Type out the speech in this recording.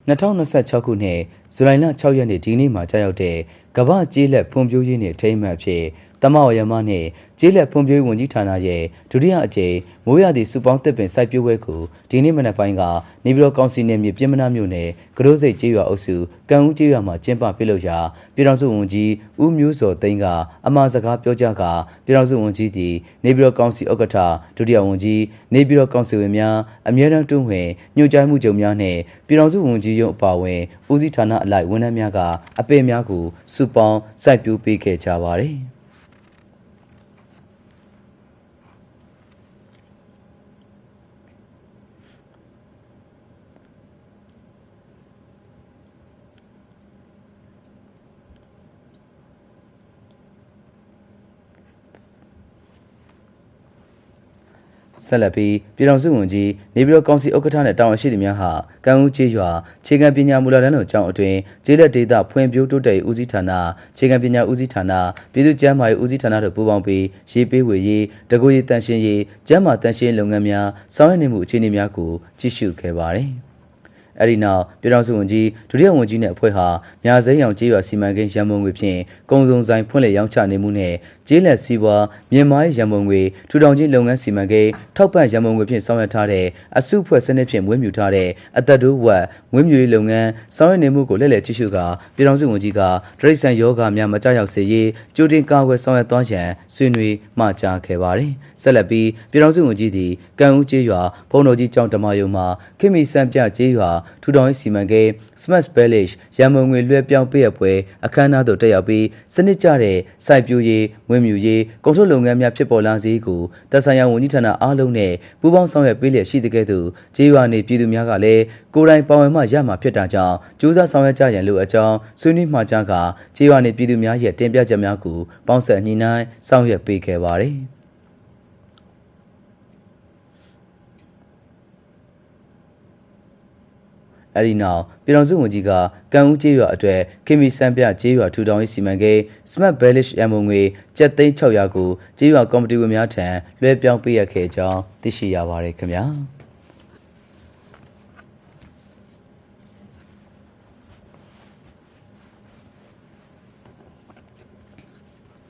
2026 ခုနှစ်ဇူလိုင်လ 6 ရက်နေ့ဒီနေ့မှာကြာရောက်တဲ့ကမ္ဘာကျေးလက်ဖွံ့ဖြိုးရေးနှင့်ထိမ်းမှတ်ဖြစ်တမဝရမနှင့်ကျေးလက်ဖွံ့ဖြိုးရေးဝန်ကြီးဌာနရဲ့ဒုတိယအကြိမ်မိုးရသည့်စုပေါင်းသစ်ပင်စိုက်ပျိုးပွဲကိုဒီနေ့မနက်ပိုင်းကနေပြည်တော်ကောင်စီနယ်မြေပြည်မနာမြို့နယ်ကရိုးစိတ်ကျေးရွာအုပ်စုကံဦးကျေးရွာမှာကျင်းပပြုလုပ်ရာပြည်တော်စုဝန်ကြီးဦးမျိုးစောသိန်းကအမှားစကားပြောကြားကာပြည်တော်စုဝန်ကြီးသည်နေပြည်တော်ကောင်စီဥက္ကဋ္ဌဒုတိယဝန်ကြီးနေပြည်တော်ကောင်စီဝင်များအမြဲတမ်းတွန်းဝင်ညွှန်ကြားမှုချုပ်များနှင့်ပြည်တော်စုဝန်ကြီးရုံးအပါအဝင်ဦးစီးဌာနအလိုက်ဝန်ထမ်းများကအပေများကိုစုပေါင်းစိုက်ပျိုးပေးခဲ့ကြပါသည်ဆက်လက်ပြီးပြည်တော်စုဝန်ကြီးနေပြည်တော်ကောင်စီဥက္ကဋ္ဌနဲ့တာဝန်ရှိသူများဟာကံဦးကျေးရွာခြေခံပညာမူလတန်းတော်ကျောင်းအတွင်းကျေးလက်ဒေသဖွံ့ဖြိုးတိုးတက်ရေးဦးစီးဌာနခြေခံပညာဦးစီးဌာနပြည်သူ့ကျန်းမာရေးဦးစီးဌာနတို့ပူးပေါင်းပြီးရေးပေးဝေရေးတကူရေးတန်ရှင်းရေးကျန်းမာတန်ရှင်းလုပ်ငန်းများဆောင်ရွက်နေမှုအခြေအနေများကိုကြည့်ရှုခဲ့ပါတယ်အဲ့ဒီနောက်ပြည်တော်စုဝန်ကြီးဒုတိယဝန်ကြီးနဲ့အဖွဲ့ဟာမြာစိမ်းရောင်ကျေးရွာစီမံကိန်းရန်ပုံငွေဖြင့်ကုန်စုံဆိုင်ဖွင့်လှစ်ရောင်းချနေမှုနဲ့ကျေးလက်စီးပွားမြန်မာရန်ပုံငွေထူထောင်ခြင်းလုပ်ငန်းစီမံကိန်းထောက်ပံ့ရန်ပုံငွေဖြင့်ဆောင်ရွက်ထားတဲ့အစုအဖွဲ့စနစ်ဖြင့်မွေးမြူထားတဲ့အသက်တိုးဝက်မွေးမြူရေးလုပ်ငန်းဆောင်ရွက်နေမှုကိုလက်လက်ကြည့်ရှုကာပြည်တော်စုဝန်ကြီးကဒရိတ်ဆန်ယောဂများမကြောက်ရောက်စေရေးကြိုတင်ကာကွယ်ဆောင်ရွက်သွားရန်ဆွေးနွေးမှကြားခဲ့ပါတယ်ဆက်လက်ပြီးပြည်တော်စုဝန်ကြီးသည်ကံဦးကျေးရွာဘုံတော်ကြီးကျောင်းဓမ္မယုံမှာခေမီစံပြကျေးရွာထူထောင်ရေးစီမံကိန်း Smart Village ရန်ပုံငွေလွှဲပြောင်းပေးအပ်ပွဲအခမ်းအနားသို့တက်ရောက်ပြီးစနစ်ကျတဲ့စိုက်ပျိုးရေးမွေးမြူရေးကုန်ထုတ်လုပ်ငန်းများဖြစ်ပေါ်လာစေကိုသက်ဆိုင်ရာဝန်ကြီးဌာနအားလုံးနဲ့ပူးပေါင်းဆောင်ရွက်ပေးလျက်ရှိတဲ့ကဲ့သို့ကျေးရွာနေပြည်သူများကလည်းကိုယ်တိုင်ပါဝင်မှရမှာဖြစ်တာကြောင့်ကြိုးစားဆောင်ရွက်ကြရန်လိုအပ်ကြောင်းဆွေးနွေးမှကြားကကျေးရွာနေပြည်သူများရဲ့တင်ပြချက်များကိုပေါင်းစပ်ညှိနှိုင်းဆောင်ရွက်ပေးခဲ့ပါတယ်အဲဒီနောက်ပြည်တော်စုဝန်ကြီးကကံဦးကျေးရွာအတွက်ခေမီစံပြကျေးရွာထူထောင်ရေးစီမံကိန်း Smart Village ရန်ပုံငွေ7,600,000ကိုကျေးရွာကော်မတီဝင်များထံလွှဲပြောင်းပေးရခဲ့ကြောင်းသိရှိရပါတယ်ခင်ဗျာ